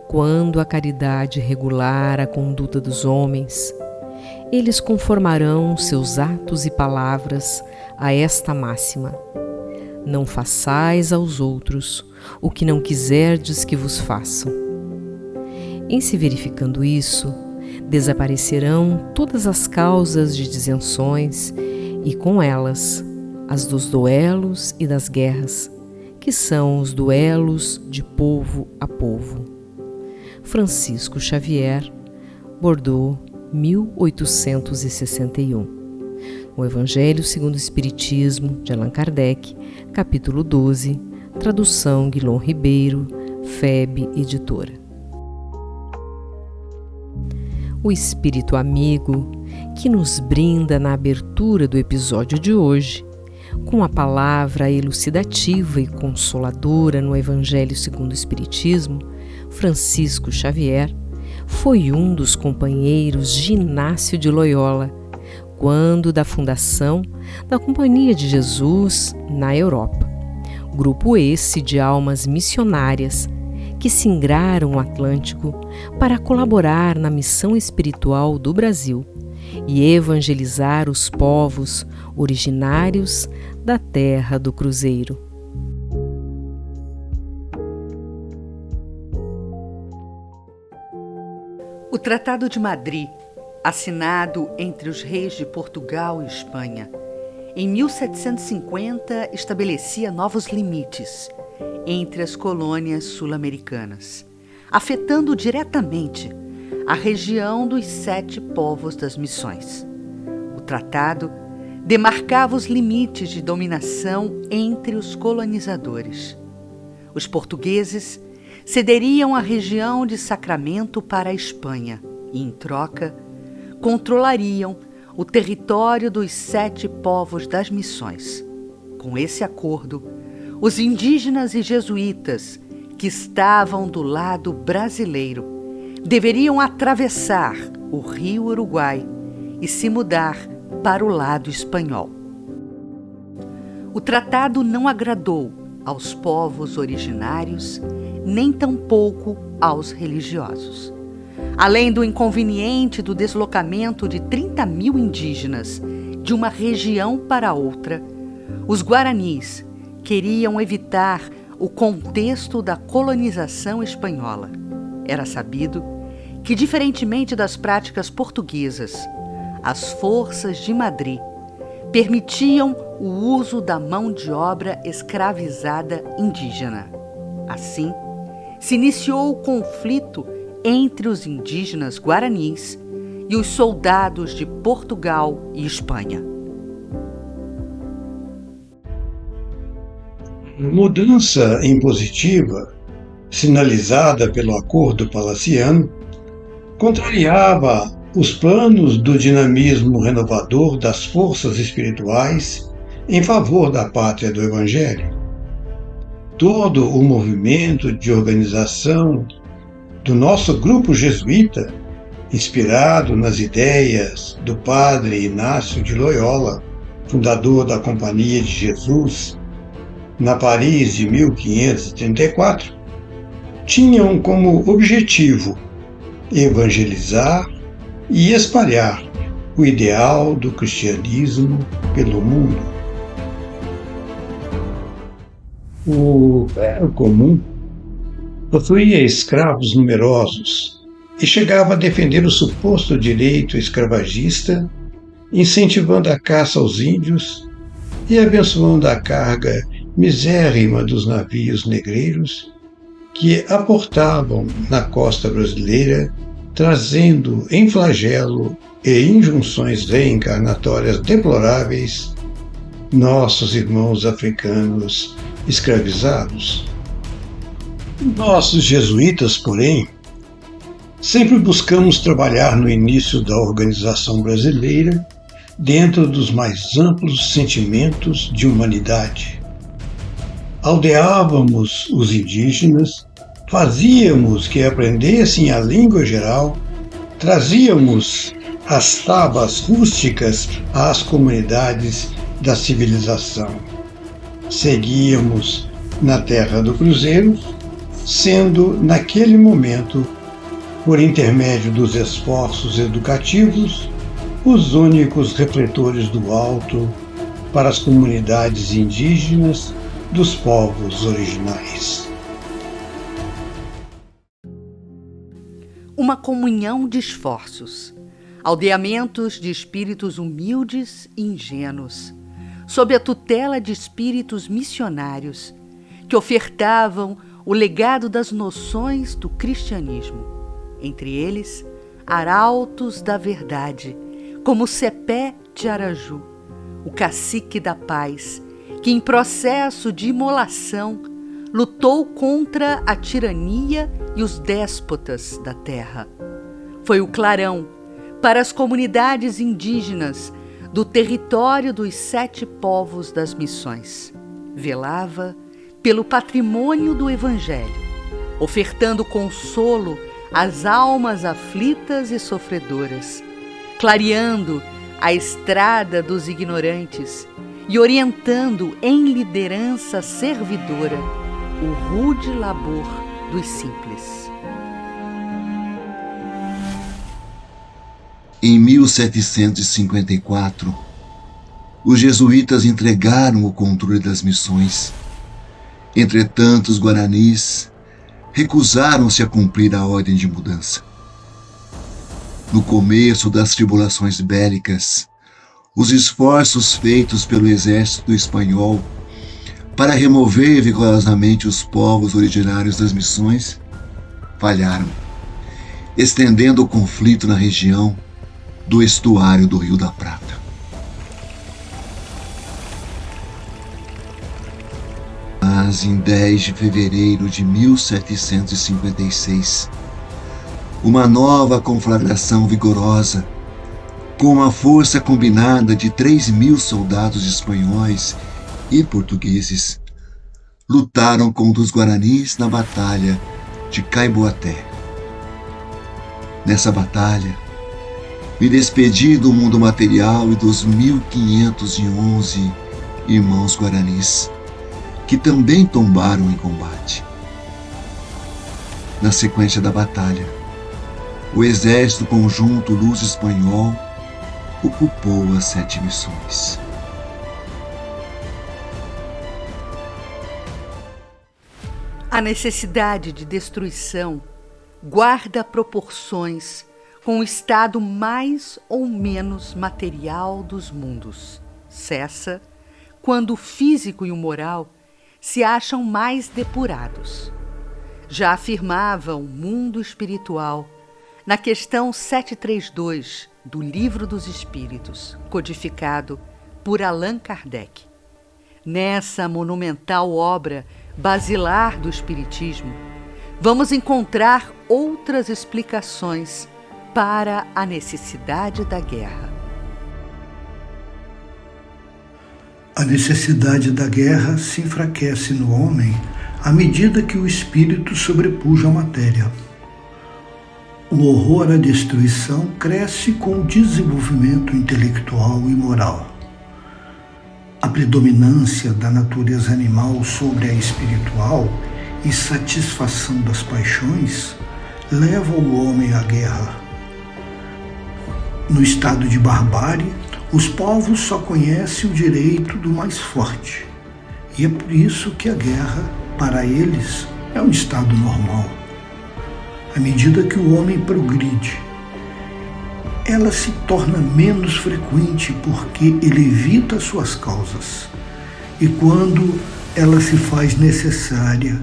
Quando a caridade regular a conduta dos homens, eles conformarão seus atos e palavras a esta máxima: não façais aos outros o que não quiserdes que vos façam. Em se verificando isso, desaparecerão todas as causas de disenções e, com elas, as dos duelos e das guerras, que são os duelos de povo a povo. Francisco Xavier, Bordeaux, 1861. O Evangelho segundo o Espiritismo, de Allan Kardec, capítulo 12, tradução Guilom Ribeiro, FEB Editora. O Espírito amigo, que nos brinda na abertura do episódio de hoje, com a palavra elucidativa e consoladora no Evangelho segundo o Espiritismo, Francisco Xavier, foi um dos companheiros de Inácio de Loyola, quando da fundação da Companhia de Jesus na Europa. Grupo esse de almas missionárias que singraram o Atlântico para colaborar na missão espiritual do Brasil e evangelizar os povos originários da Terra do Cruzeiro. O Tratado de Madrid, assinado entre os reis de Portugal e Espanha, em 1750 estabelecia novos limites entre as colônias sul-americanas, afetando diretamente a região dos 7 povos das missões. O tratado demarcava os limites de dominação entre os colonizadores. Os portugueses cederiam a região de Sacramento para a Espanha e, em troca, controlariam o território dos 7 povos das missões. Com esse acordo, os indígenas e jesuítas que estavam do lado brasileiro deveriam atravessar o rio Uruguai e se mudar para o lado espanhol. O tratado não agradou aos povos originários, nem tampouco aos religiosos. Além do inconveniente do deslocamento de 30.000 indígenas de uma região para outra, os guaranis queriam evitar o contexto da colonização espanhola. Era sabido que, diferentemente das práticas portuguesas, as forças de Madrid permitiam o uso da mão de obra escravizada indígena. Assim, se iniciou o conflito entre os indígenas guaranis e os soldados de Portugal e Espanha. A mudança impositiva, sinalizada pelo Acordo Palaciano, contrariava os planos do dinamismo renovador das forças espirituais em favor da pátria do Evangelho. Todo o movimento de organização do nosso grupo jesuíta, inspirado nas ideias do padre Inácio de Loyola, fundador da Companhia de Jesus, na Paris de 1534, tinham como objetivo evangelizar e espalhar o ideal do cristianismo pelo mundo. O clero comum possuía escravos numerosos e chegava a defender o suposto direito escravagista, incentivando a caça aos índios e abençoando a carga misérrima dos navios negreiros que aportavam na costa brasileira, trazendo em flagelo e injunções reencarnatórias deploráveis nossos irmãos africanos escravizados. Nossos jesuítas, porém, sempre buscamos trabalhar no início da organização brasileira dentro dos mais amplos sentimentos de humanidade. Aldeávamos os indígenas, fazíamos que aprendessem a língua geral, trazíamos as tabas rústicas às comunidades da civilização. Seguíamos na terra do Cruzeiro, sendo, naquele momento, por intermédio dos esforços educativos, os únicos refletores do alto para as comunidades indígenas dos povos originais. Uma comunhão de esforços, aldeamentos de espíritos humildes e ingênuos, sob a tutela de espíritos missionários, que ofertavam o legado das noções do cristianismo, entre eles, arautos da verdade, como Cepé de Araju, o cacique da paz, que em processo de imolação lutou contra a tirania e os déspotas da terra. Foi o clarão para as comunidades indígenas do território dos 7 povos das missões. Velava pelo patrimônio do Evangelho, ofertando consolo às almas aflitas e sofredoras, clareando a estrada dos ignorantes e orientando em liderança servidora o rude labor dos simples. Em 1754, os jesuítas entregaram o controle das missões. Entretanto, os guaranis recusaram-se a cumprir a ordem de mudança. No começo das tribulações bélicas, os esforços feitos pelo exército espanhol para remover vigorosamente os povos originários das missões falharam, estendendo o conflito na região do estuário do Rio da Prata. Mas em 10 de fevereiro de 1756, uma nova conflagração vigorosa, com uma força combinada de 3.000 soldados espanhóis e portugueses, lutaram contra os guaranis na Batalha de Caiboaté. Nessa batalha, me despedi do mundo material e dos 1.511 irmãos guaranis, que também tombaram em combate. Na sequência da batalha, o Exército Conjunto Luz Espanhol ocupou as 7 missões. A necessidade de destruição guarda proporções com o estado mais ou menos material dos mundos. Cessa quando o físico e o moral se acham mais depurados. Já afirmava o mundo espiritual na questão 732 do Livro dos Espíritos, codificado por Allan Kardec. Nessa monumental obra basilar do Espiritismo, vamos encontrar outras explicações para a necessidade da guerra. A necessidade da guerra se enfraquece no homem à medida que o espírito sobrepuja a matéria. O horror à destruição cresce com o desenvolvimento intelectual e moral. A predominância da natureza animal sobre a espiritual e satisfação das paixões leva o homem à guerra. No estado de barbárie, os povos só conhecem o direito do mais forte, e é por isso que a guerra, para eles, é um estado normal. À medida que o homem progride, ela se torna menos frequente porque ele evita suas causas. E quando ela se faz necessária,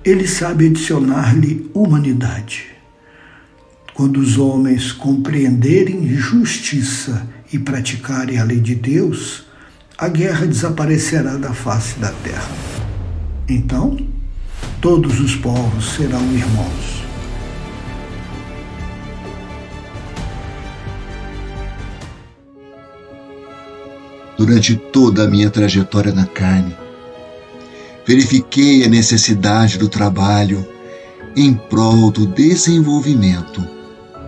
ele sabe adicionar-lhe humanidade. Quando os homens compreenderem justiça e praticarem a lei de Deus, a guerra desaparecerá da face da terra. Então, todos os povos serão irmãos. Durante toda a minha trajetória na carne, verifiquei a necessidade do trabalho em prol do desenvolvimento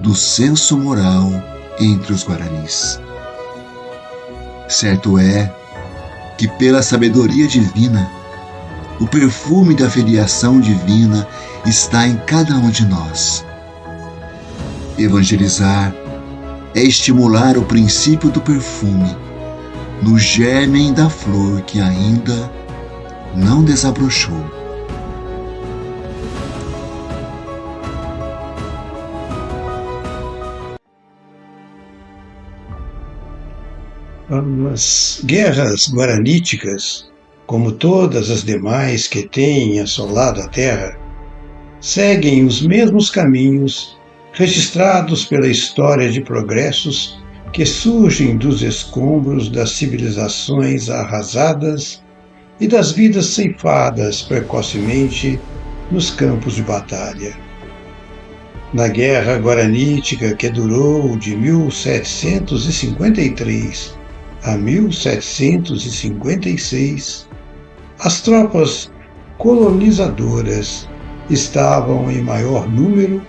do senso moral entre os guaranis. Certo é que, pela sabedoria divina, O perfume da filiação divina está em cada um de nós. Evangelizar é estimular o princípio do perfume no gérmen da flor que ainda não desabrochou. As guerras guaraníticas, como todas as demais que têm assolado a Terra, seguem os mesmos caminhos registrados pela história de progressos que surgem dos escombros das civilizações arrasadas e das vidas ceifadas precocemente nos campos de batalha. Na Guerra Guaranítica, que durou de 1753 a 1756, as tropas colonizadoras estavam em maior número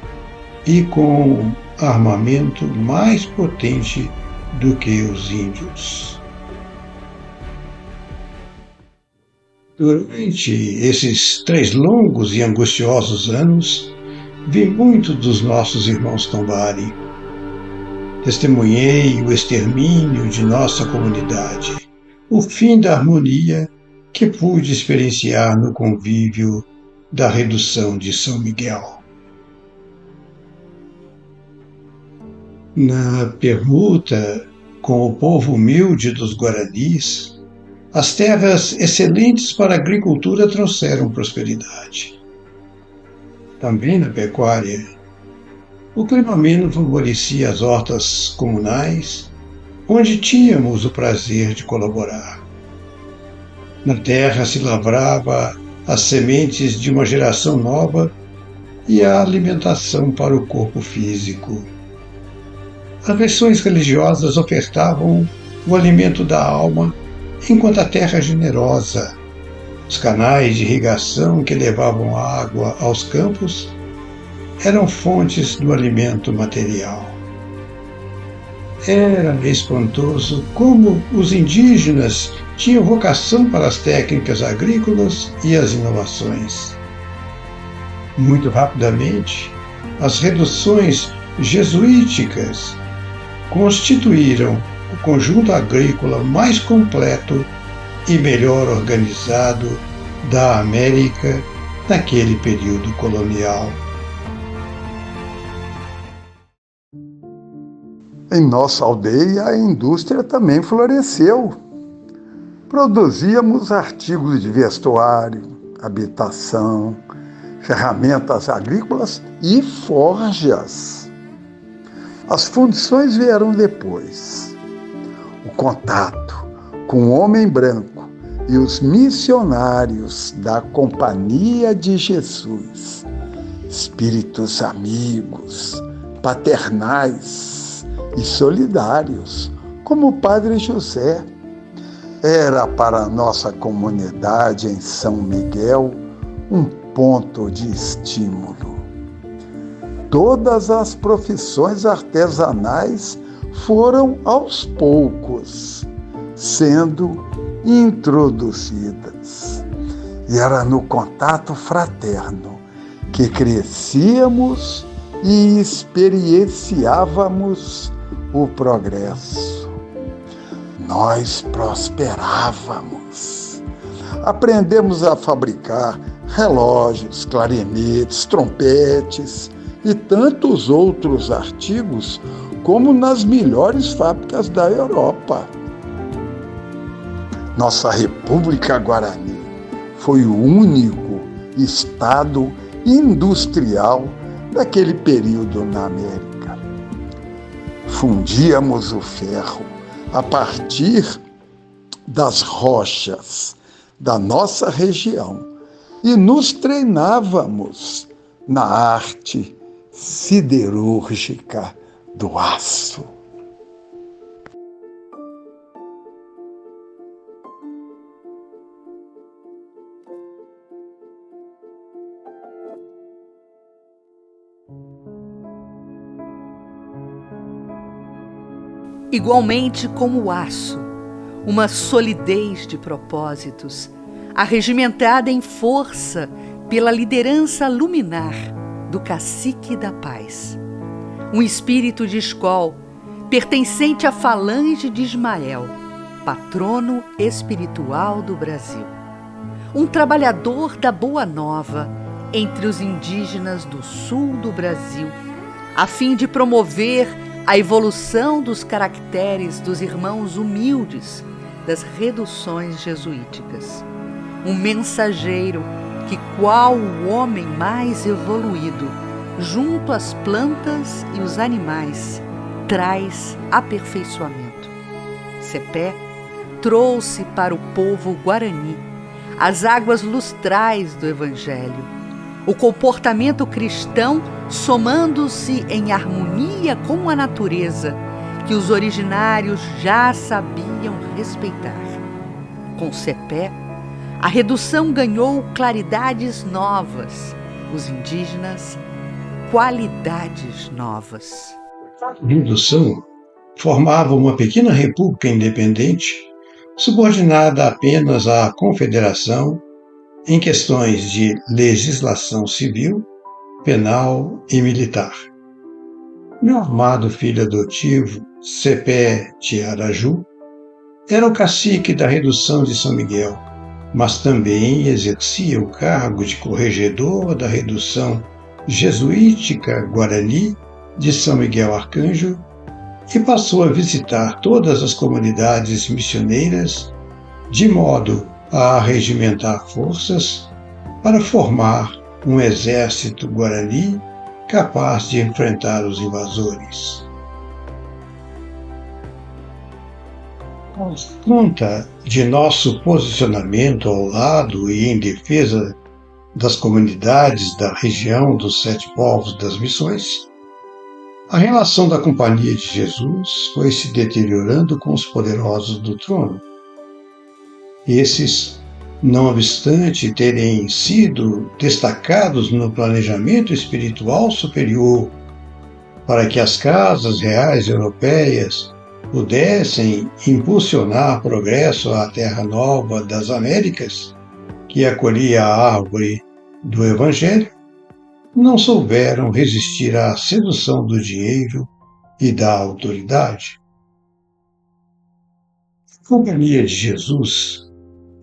e com armamento mais potente do que os índios. Durante esses 3 longos e angustiosos anos, vi muitos dos nossos irmãos tombarem. Testemunhei o extermínio de nossa comunidade, o fim da harmonia que pude experienciar no convívio da redução de São Miguel. Na permuta com o povo humilde dos Guaranis, as terras excelentes para a agricultura trouxeram prosperidade. Também na pecuária, o clima ameno favorecia as hortas comunais, onde tínhamos o prazer de colaborar. Na terra se lavrava as sementes de uma geração nova e a alimentação para o corpo físico. As versões religiosas ofertavam o alimento da alma, enquanto a terra generosa, os canais de irrigação que levavam água aos campos, eram fontes do alimento material. Era espantoso como os indígenas tinham vocação para as técnicas agrícolas e as inovações. Muito rapidamente, as reduções jesuíticas constituíram o conjunto agrícola mais completo e melhor organizado da América naquele período colonial. Em nossa aldeia, a indústria também floresceu. Produzíamos artigos de vestuário, habitação, ferramentas agrícolas e forjas. As fundições vieram depois. O contato com o homem branco e os missionários da Companhia de Jesus, espíritos amigos, paternais e solidários, como o Padre José, era para a nossa comunidade em São Miguel um ponto de estímulo. Todas as profissões artesanais foram aos poucos sendo introduzidas. E era no contato fraterno que crescíamos e experienciávamos o progresso. Nós prosperávamos. Aprendemos a fabricar relógios, clarinetes, trompetes e tantos outros artigos como nas melhores fábricas da Europa. Nossa República Guarani foi o único estado industrial daquele período na América. Fundíamos o ferro a partir das rochas da nossa região e nos treinávamos na arte siderúrgica do aço. Igualmente como o aço, uma solidez de propósitos, arregimentada em força pela liderança luminar do Cacique da Paz. Um espírito de escol, pertencente à falange de Ismael, patrono espiritual do Brasil. Um trabalhador da Boa Nova entre os indígenas do sul do Brasil, a fim de promover a evolução dos caracteres dos irmãos humildes das reduções jesuíticas. Um mensageiro que, qual o homem mais evoluído, junto às plantas e os animais, traz aperfeiçoamento. Cepé trouxe para o povo guarani as águas lustrais do Evangelho, o comportamento cristão somando-se em harmonia com a natureza que os originários já sabiam respeitar. Com Cepé, a redução ganhou claridades novas, os indígenas, qualidades novas. A redução formava uma pequena república independente, subordinada apenas à confederação em questões de legislação civil, penal e militar. Meu amado filho adotivo, Cepé de Araju, era o cacique da redução de São Miguel, mas também exercia o cargo de corregedor da redução jesuítica Guarani de São Miguel Arcanjo e passou a visitar todas as comunidades missioneiras de modo a regimentar forças para formar um exército guarani capaz de enfrentar os invasores. Por conta de nosso posicionamento ao lado e em defesa das comunidades da região dos 7 povos das missões, a relação da Companhia de Jesus foi se deteriorando com os poderosos do trono. Esses, não obstante terem sido destacados no planejamento espiritual superior para que as casas reais europeias pudessem impulsionar progresso à Terra Nova das Américas, que acolhia a árvore do Evangelho, não souberam resistir à sedução do dinheiro e da autoridade. A Companhia de Jesus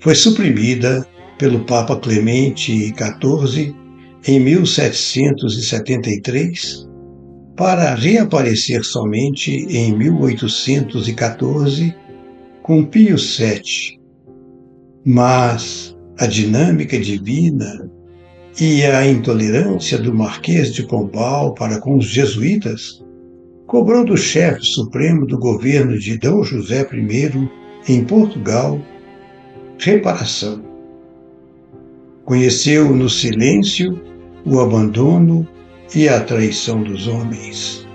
foi suprimida pelo Papa Clemente XIV em 1773 para reaparecer somente em 1814 com Pio VII. Mas a dinâmica divina e a intolerância do Marquês de Pombal para com os jesuítas cobrou do chefe supremo do governo de D. José I em Portugal reparação. Conheceu no silêncio o abandono e a traição dos homens.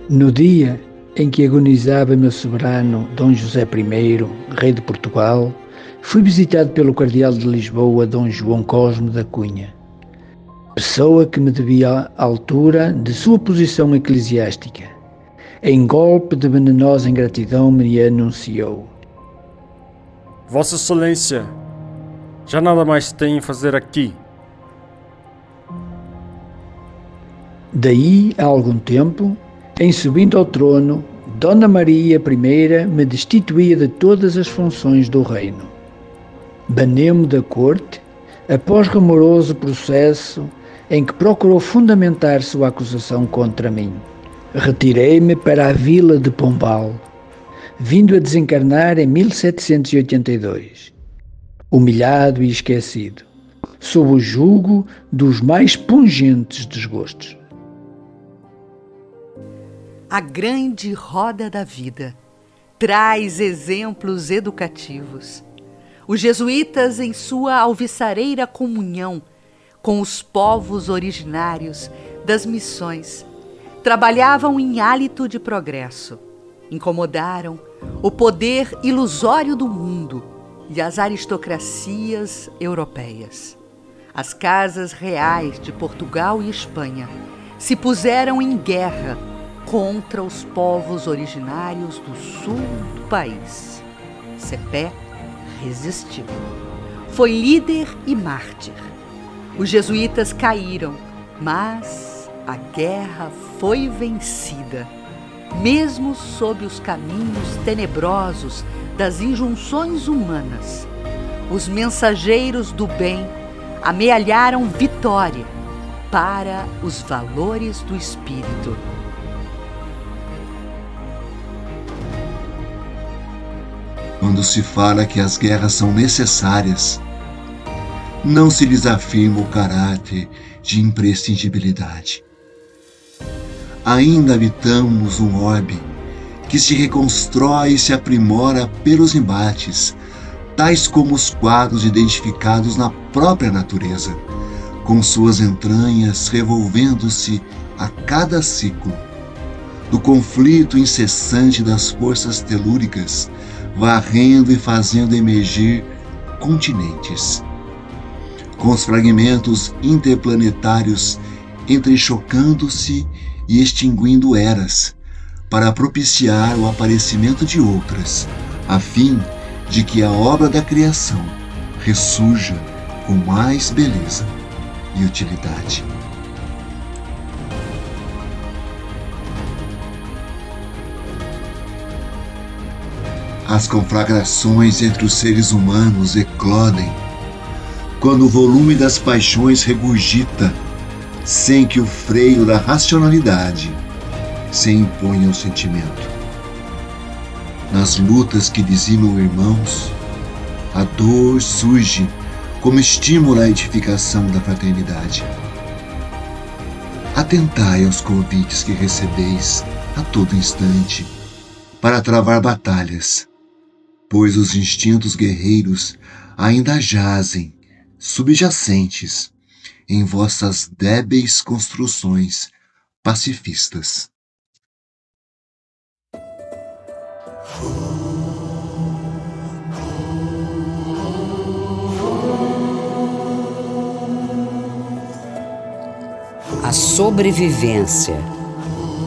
No dia em que agonizava meu soberano Dom José I, rei de Portugal, fui visitado pelo cardeal de Lisboa, Dom João Cosme da Cunha, pessoa que me devia à altura de sua posição eclesiástica. Em golpe de venenosa ingratidão me anunciou: Vossa Excelência, já nada mais tem a fazer aqui. Daí, há algum tempo, em subindo ao trono, Dona Maria I me destituía de todas as funções do reino. Banemo da corte, após rumoroso processo em que procurou fundamentar sua acusação contra mim. Retirei-me para a vila de Pombal, vindo a desencarnar em 1782, humilhado e esquecido, sob o jugo dos mais pungentes desgostos. A grande roda da vida traz exemplos educativos. Os jesuítas, em sua alvissareira comunhão com os povos originários das missões, trabalhavam em hálito de progresso, incomodaram o poder ilusório do mundo e as aristocracias europeias. As casas reais de Portugal e Espanha se puseram em guerra contra os povos originários do sul do país. Cepé resistiu. Foi líder e mártir. Os jesuítas caíram, mas a guerra foi vencida. Mesmo sob os caminhos tenebrosos das injunções humanas, os mensageiros do bem amealharam vitória para os valores do espírito. Quando se fala que as guerras são necessárias, não se lhes afirma o caráter de imprescindibilidade. Ainda habitamos um orbe que se reconstrói e se aprimora pelos embates, tais como os quadros identificados na própria natureza, com suas entranhas revolvendo-se a cada ciclo. Do conflito incessante das forças telúricas, varrendo e fazendo emergir continentes. Com os fragmentos interplanetários entrechocando-se e extinguindo eras, para propiciar o aparecimento de outras, a fim de que a obra da criação ressurja com mais beleza e utilidade. As conflagrações entre os seres humanos eclodem quando o volume das paixões regurgita, sem que o freio da racionalidade se imponha ao sentimento. Nas lutas que dizimam irmãos, a dor surge como estímulo à edificação da fraternidade. Atentai aos convites que recebeis a todo instante para travar batalhas, pois os instintos guerreiros ainda jazem subjacentes em vossas débeis construções pacifistas. A sobrevivência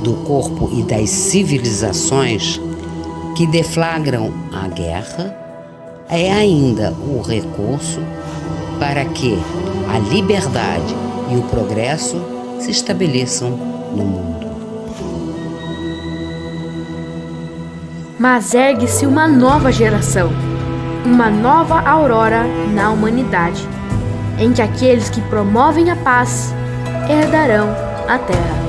do corpo e das civilizações que deflagram a guerra é ainda o recurso para que a liberdade e o progresso se estabeleçam no mundo. Mas ergue-se uma nova geração, uma nova aurora na humanidade, em que aqueles que promovem a paz herdarão a terra.